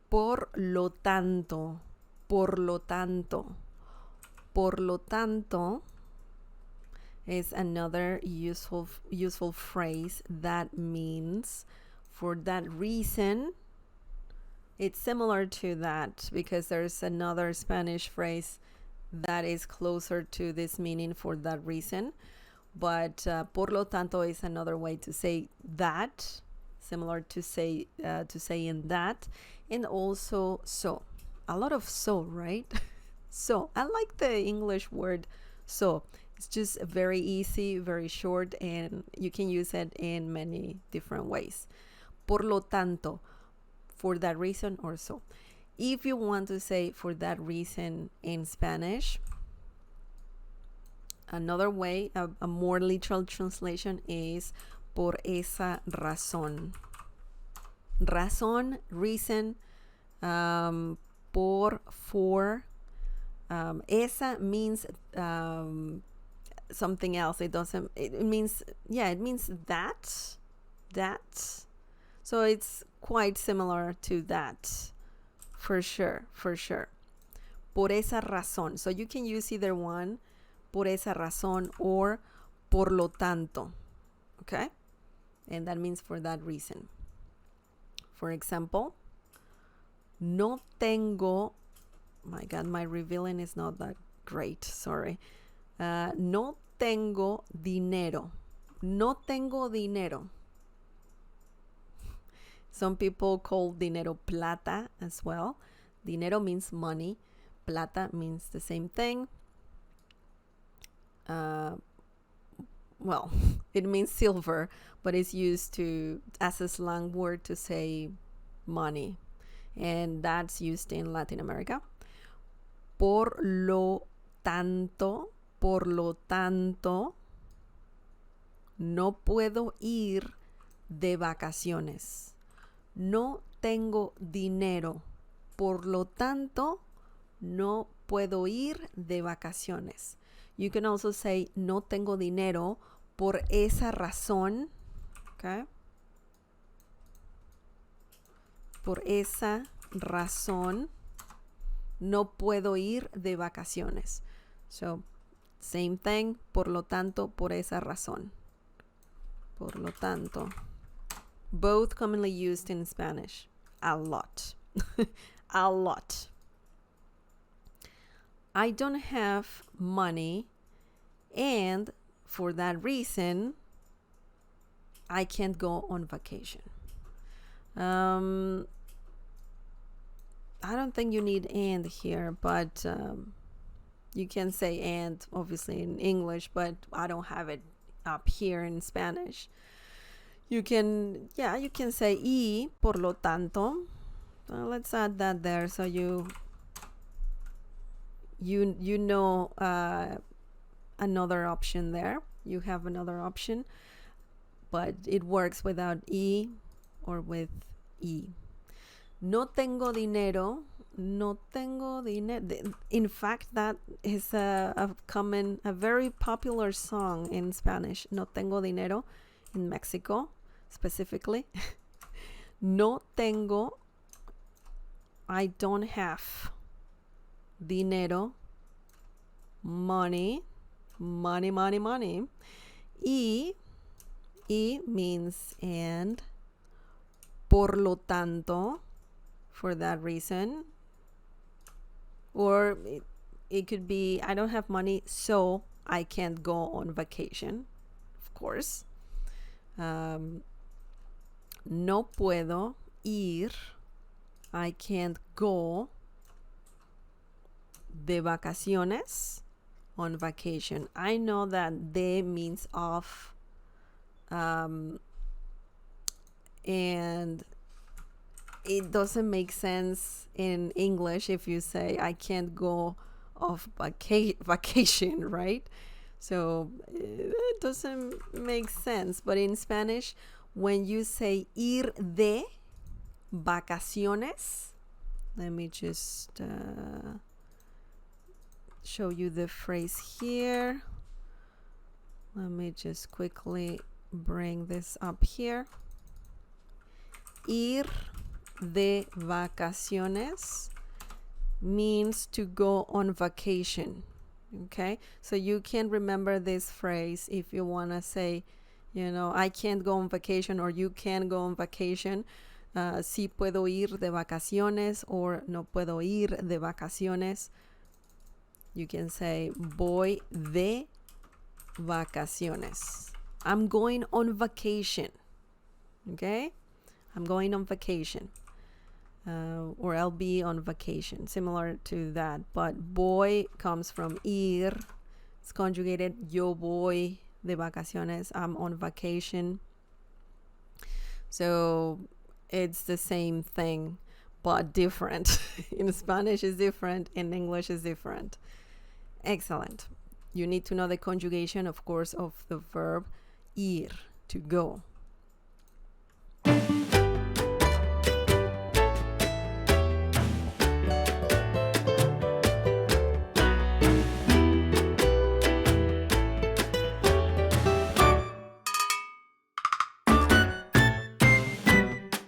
Por lo tanto, por lo tanto, por lo tanto is another useful phrase that means for that reason. It's similar to that because there's another Spanish phrase that is closer to this meaning for that reason. But por lo tanto is another way to say that, similar to saying that, and also so. A lot of so, right? So I like the English word so. It's just very easy, very short, and you can use it in many different ways. Por lo tanto, for that reason or so. If you want to say for that reason in Spanish, another way, a more literal translation is por esa razón. Razón, reason, for. Esa means something else. It means that. So it's quite similar to that. For sure. Por esa razón. So you can use either one, por esa razón or por lo tanto. Okay? And that means for that reason. For example, no tengo, my God, my revealing is not that great, sorry. No tengo dinero. No tengo dinero. Some people call dinero plata as well. Dinero means money. Plata means the same thing. Well, it means silver, but it's used as a slang word to say money. And that's used in Latin America. Por lo tanto, no puedo ir de vacaciones. No tengo dinero. Por lo tanto, no puedo ir de vacaciones. You can also say no tengo dinero por esa razón. Okay? Por esa razón no puedo ir de vacaciones. So, same thing. Por lo tanto, por esa razón. Por lo tanto. Both commonly used in Spanish. A lot. A lot. I don't have money, and for that reason, I can't go on vacation. I don't think you need and here, but you can say and obviously in English, but I don't have it up here in Spanish. You can say y por lo tanto. Let's add that there so you know another option there. You have another option, but it works without y or with y. No tengo dinero. No tengo dinero. In fact, that is a very popular song in Spanish. No tengo dinero in Mexico specifically. No tengo. I don't have dinero. Money. Y means and. Por lo tanto, for that reason. Or it could be I don't have money, so I can't go on vacation. Of course. No puedo ir. I can't go de vacaciones, on vacation. I know that de means off, and it doesn't make sense in English if you say I can't go off vacation, right? So it doesn't make sense. But in Spanish, when you say ir de vacaciones, let me just show you the phrase here. Let me just quickly bring this up here. Ir de vacaciones means to go on vacation. Okay, so you can remember this phrase if you want to say, you know, I can't go on vacation, or you can go on vacation. Sí puedo ir de vacaciones, or no puedo ir de vacaciones. You can say voy de vacaciones. I'm going on vacation. Okay, I'm going on vacation. Or I'll be on vacation, similar to that. But voy comes from ir. It's conjugated. Yo voy de vacaciones. I'm on vacation. So it's the same thing, but different. In Spanish is different. In English is different. Excellent. You need to know the conjugation, of course, of the verb ir, to go.